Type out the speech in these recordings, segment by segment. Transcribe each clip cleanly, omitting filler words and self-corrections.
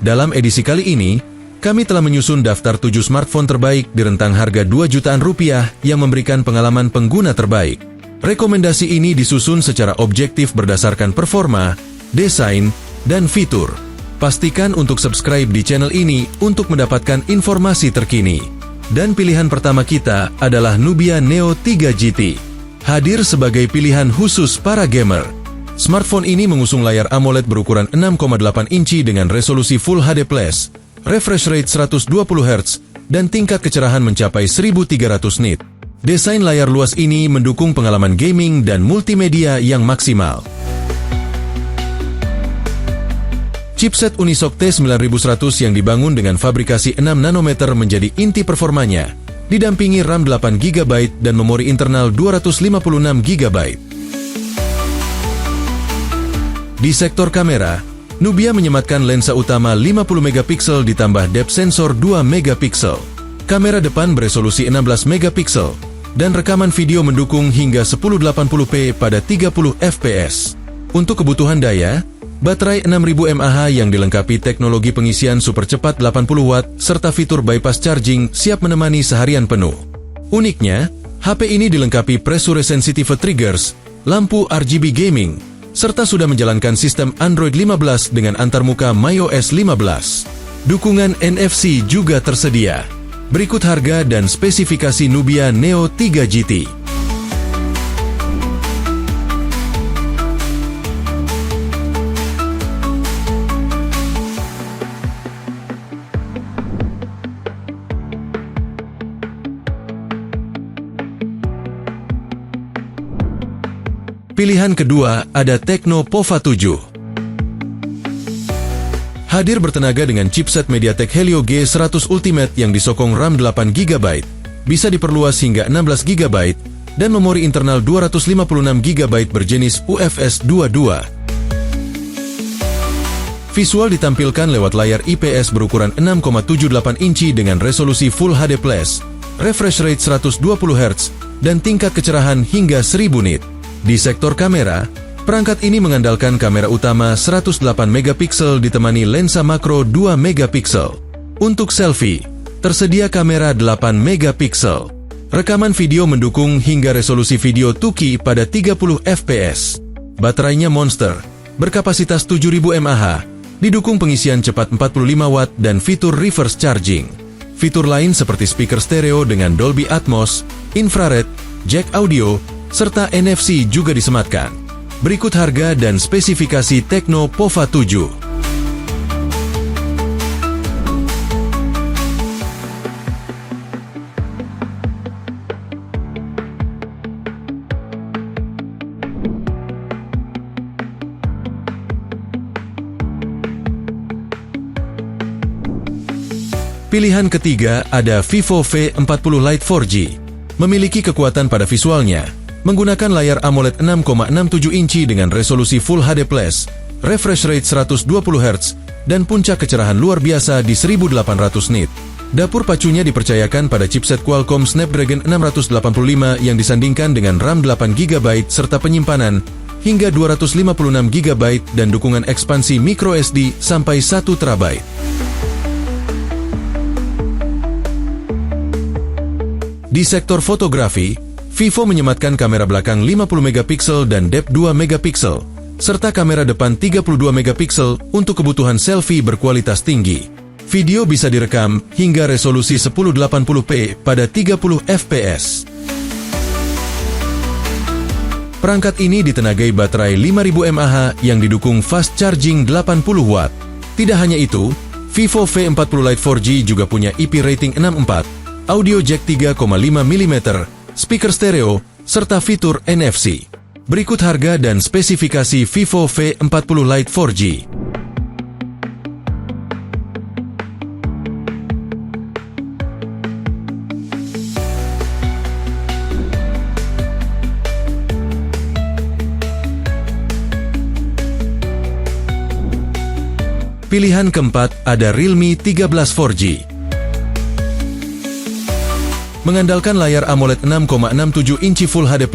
Dalam edisi kali ini, kami telah menyusun daftar 7 smartphone terbaik di rentang harga 2 jutaan rupiah yang memberikan pengalaman pengguna terbaik. Rekomendasi ini disusun secara objektif berdasarkan performa, desain, dan fitur. Pastikan untuk subscribe di channel ini untuk mendapatkan informasi terkini. Dan pilihan pertama kita adalah Nubia Neo 3 GT. Hadir sebagai pilihan khusus para gamer. Smartphone ini mengusung layar AMOLED berukuran 6,8 inci dengan resolusi Full HD+, refresh rate 120 Hz, dan tingkat kecerahan mencapai 1300 nit. Desain layar luas ini mendukung pengalaman gaming dan multimedia yang maksimal. Chipset Unisoc T9100 yang dibangun dengan fabrikasi 6 nanometer menjadi inti performanya, didampingi RAM 8 GB dan memori internal 256 GB. Di sektor kamera, Nubia menyematkan lensa utama 50 MP ditambah depth sensor 2 MP. Kamera depan beresolusi 16 MP dan rekaman video mendukung hingga 1080p pada 30 fps. Untuk kebutuhan daya, baterai 6000 mAh yang dilengkapi teknologi pengisian super cepat 80 watt serta fitur bypass charging siap menemani seharian penuh. Uniknya, HP ini dilengkapi pressure sensitive triggers, lampu RGB gaming, serta sudah menjalankan sistem Android 15 dengan antarmuka MyOS 15. Dukungan NFC juga tersedia. Berikut harga dan spesifikasi Nubia Neo 3 GT. Pilihan kedua ada Tecno Pova 7. Hadir bertenaga dengan chipset MediaTek Helio G100 Ultimate yang disokong RAM 8 GB, bisa diperluas hingga 16 GB, dan memori internal 256 GB berjenis UFS 22. Visual ditampilkan lewat layar IPS berukuran 6,78 inci dengan resolusi Full HD+, refresh rate 120 Hz, dan tingkat kecerahan hingga 1000 nit. Di sektor kamera, perangkat ini mengandalkan kamera utama 108 MP ditemani lensa makro 2 MP. Untuk selfie, tersedia kamera 8 MP. Rekaman video mendukung hingga resolusi video 2K pada 30 fps. Baterainya Monster, berkapasitas 7000 mAh, didukung pengisian cepat 45 watt dan fitur reverse charging. Fitur lain seperti speaker stereo dengan Dolby Atmos, infrared, jack audio, serta NFC juga disematkan. Berikut harga dan spesifikasi Tecno Pova 7. Pilihan ketiga ada Vivo V40 Lite 4G. Memiliki kekuatan pada visualnya, menggunakan layar AMOLED 6,67 inci dengan resolusi Full HD+, refresh rate 120 Hz, dan puncak kecerahan luar biasa di 1800 nit. Dapur pacunya dipercayakan pada chipset Qualcomm Snapdragon 685 yang disandingkan dengan RAM 8 GB serta penyimpanan hingga 256 GB dan dukungan ekspansi microSD sampai 1 TB. Di sektor fotografi, Vivo menyematkan kamera belakang 50 MP dan depth 2 MP, serta kamera depan 32 MP untuk kebutuhan selfie berkualitas tinggi. Video bisa direkam hingga resolusi 1080p pada 30 fps. Perangkat ini ditenagai baterai 5000 mAh yang didukung fast charging 80 watt. Tidak hanya itu, Vivo V40 Lite 4G juga punya IP rating 6.4, audio jack 3,5 mm, speaker stereo, serta fitur NFC. Berikut harga dan spesifikasi Vivo V40 Lite 4G. Pilihan keempat ada Realme 13 4G. Mengandalkan layar AMOLED 6,67 inci Full HD+,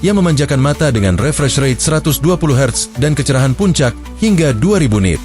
yang memanjakan mata dengan refresh rate 120 Hz dan kecerahan puncak hingga 2000 nit.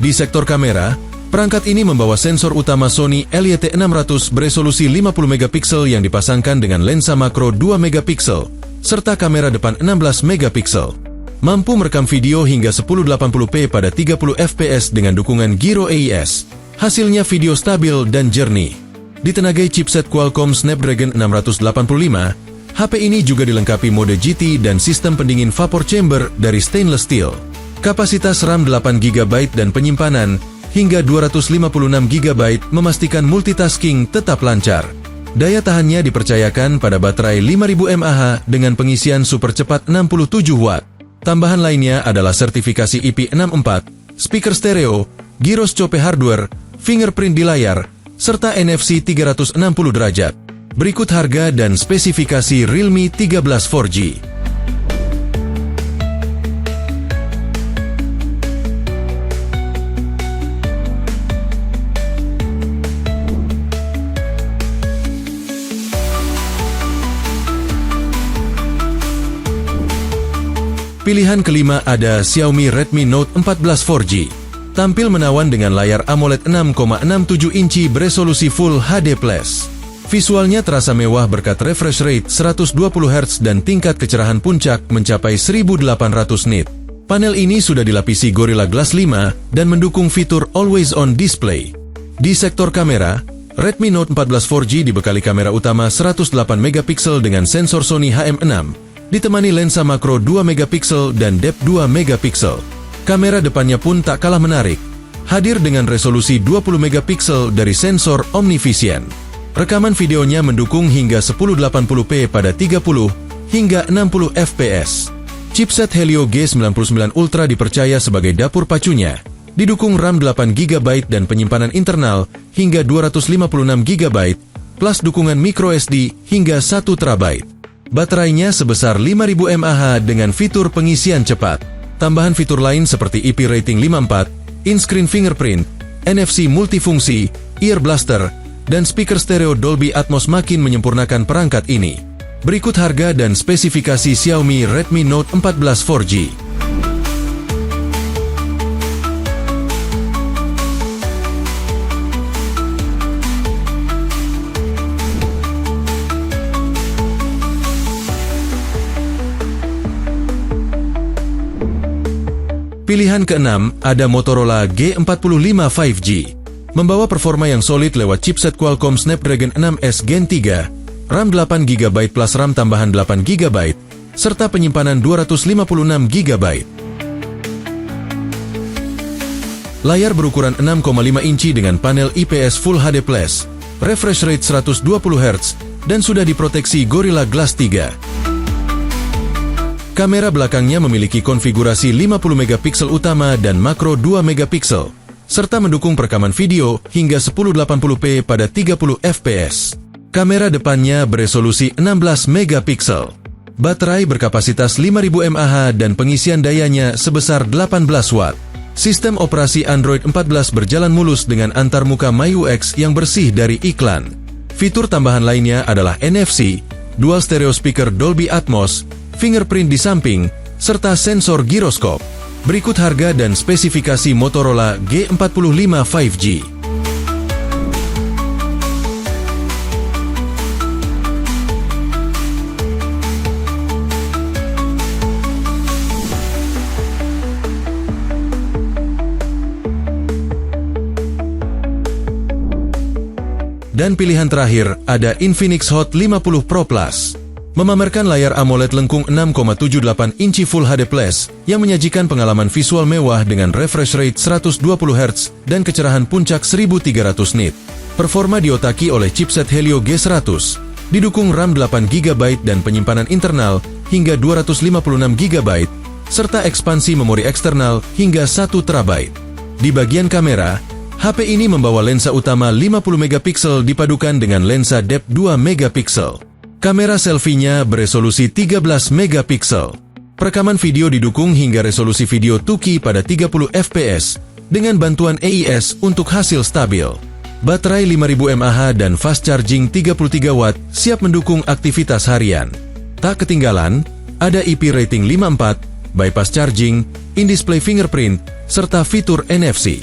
Di sektor kamera, perangkat ini membawa sensor utama Sony LYT600 beresolusi 50 megapiksel yang dipasangkan dengan lensa makro 2 megapiksel, serta kamera depan 16 megapiksel. Mampu merekam video hingga 1080p pada 30 fps dengan dukungan Gyro AES. Hasilnya video stabil dan jernih. Ditenagai chipset Qualcomm Snapdragon 685, HP ini juga dilengkapi mode GT dan sistem pendingin vapor chamber dari stainless steel. Kapasitas RAM 8GB dan penyimpanan hingga 256GB memastikan multitasking tetap lancar. Daya tahannya dipercayakan pada baterai 5000 mAh dengan pengisian super cepat 67 Watt. Tambahan lainnya adalah sertifikasi IP64, speaker stereo, gyroscope hardware, fingerprint di layar, serta NFC 360 derajat. Berikut harga dan spesifikasi Realme 13 4G. Pilihan kelima ada Xiaomi Redmi Note 14 4G. Tampil menawan dengan layar AMOLED 6,67 inci beresolusi Full HD+. Visualnya terasa mewah berkat refresh rate 120 Hz dan tingkat kecerahan puncak mencapai 1800 nit. Panel ini sudah dilapisi Gorilla Glass 5 dan mendukung fitur Always On Display. Di sektor kamera, Redmi Note 14 4G dibekali kamera utama 108 megapiksel dengan sensor Sony HM6, ditemani lensa makro 2 megapiksel dan depth 2 megapiksel. Kamera depannya pun tak kalah menarik, hadir dengan resolusi 20 megapiksel dari sensor OmniVision. Rekaman videonya mendukung hingga 1080p pada 30 hingga 60 fps. Chipset Helio G99 Ultra dipercaya sebagai dapur pacunya, didukung RAM 8GB dan penyimpanan internal hingga 256GB, plus dukungan microSD hingga 1TB. Baterainya sebesar 5000 mAh dengan fitur pengisian cepat. Tambahan fitur lain seperti IP rating 54, in-screen fingerprint, NFC multifungsi, ear blaster, dan speaker stereo Dolby Atmos makin menyempurnakan perangkat ini. Berikut harga dan spesifikasi Xiaomi Redmi Note 14 4G. Pilihan keenam ada Motorola G45 5G. Membawa performa yang solid lewat chipset Qualcomm Snapdragon 6S Gen 3, RAM 8GB plus RAM tambahan 8GB, serta penyimpanan 256GB. Layar berukuran 6,5 inci dengan panel IPS Full HD+, refresh rate 120 Hz, dan sudah diproteksi Gorilla Glass 3. Kamera belakangnya memiliki konfigurasi 50 megapiksel utama dan makro 2 megapiksel, serta mendukung perekaman video hingga 1080p pada 30 fps. Kamera depannya beresolusi 16 megapiksel. Baterai berkapasitas 5000 mAh dan pengisian dayanya sebesar 18 Watt. Sistem operasi Android 14 berjalan mulus dengan antarmuka MIUX yang bersih dari iklan. Fitur tambahan lainnya adalah NFC, dual stereo speaker Dolby Atmos, fingerprint di samping, serta sensor giroskop. Berikut harga dan spesifikasi Motorola G45 5G. Dan pilihan terakhir ada Infinix Hot 50 Pro Plus. Memamerkan layar AMOLED lengkung 6,78 inci Full HD+, yang menyajikan pengalaman visual mewah dengan refresh rate 120 Hz dan kecerahan puncak 1300 nit. Performa diotaki oleh chipset Helio G100, didukung RAM 8GB dan penyimpanan internal hingga 256GB, serta ekspansi memori eksternal hingga 1TB. Di bagian kamera, HP ini membawa lensa utama 50 megapiksel dipadukan dengan lensa depth 2 megapiksel. Kamera selfie-nya beresolusi 13 megapiksel. Perekaman video didukung hingga resolusi video 2K pada 30 fps dengan bantuan AES untuk hasil stabil. Baterai 5000 mAh dan fast charging 33 Watt siap mendukung aktivitas harian. Tak ketinggalan, ada IP rating 54, bypass charging, in-display fingerprint, serta fitur NFC.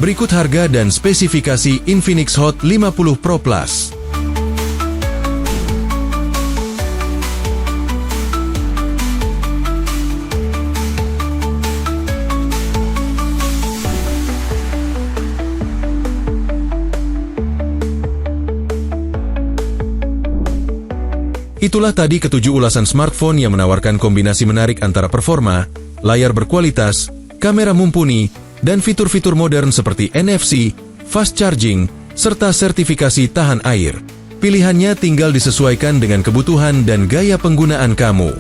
Berikut harga dan spesifikasi Infinix Hot 50 Pro Plus. Itulah tadi ketujuh ulasan smartphone yang menawarkan kombinasi menarik antara performa, layar berkualitas, kamera mumpuni, dan fitur-fitur modern seperti NFC, fast charging, serta sertifikasi tahan air. Pilihannya tinggal disesuaikan dengan kebutuhan dan gaya penggunaan kamu.